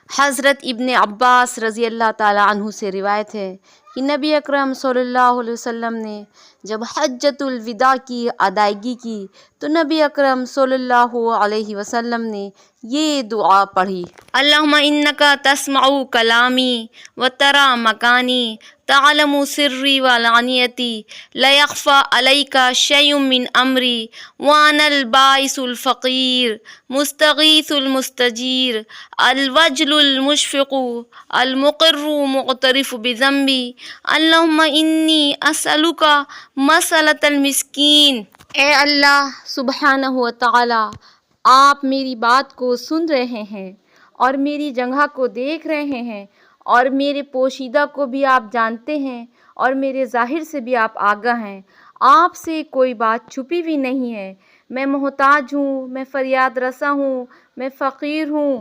حضرت ابن عباس رضی اللہ تعالیٰ عنہ سے روایت ہے کہ نبی اکرم صلی اللہ علیہ وسلم نے جب حجۃ الوداع کی ادائیگی کی تو نبی اکرم صلی اللہ علیہ وسلم نے یہ دعا پڑھی: اللہم انک تسمع کلامی وتری مکانی تعلم سری وعلانیتی لا یخفی علیک شیء من امری وانا البائس الفقیر مستغیث المستجیر الوجل المشفق المقر معترف بذنبی اللہم انی اسألک مسألۃ المسکین۔ اے اللہ سبحانہ و تعالی، آپ میری بات کو سن رہے ہیں اور میری جگہ کو دیکھ رہے ہیں اور میرے پوشیدہ کو بھی آپ جانتے ہیں اور میرے ظاہر سے بھی آپ آگاہ ہیں۔ آپ سے کوئی بات چھپی ہوئی نہیں ہے۔ میں محتاج ہوں، میں فریاد رساں ہوں، میں فقیر ہوں۔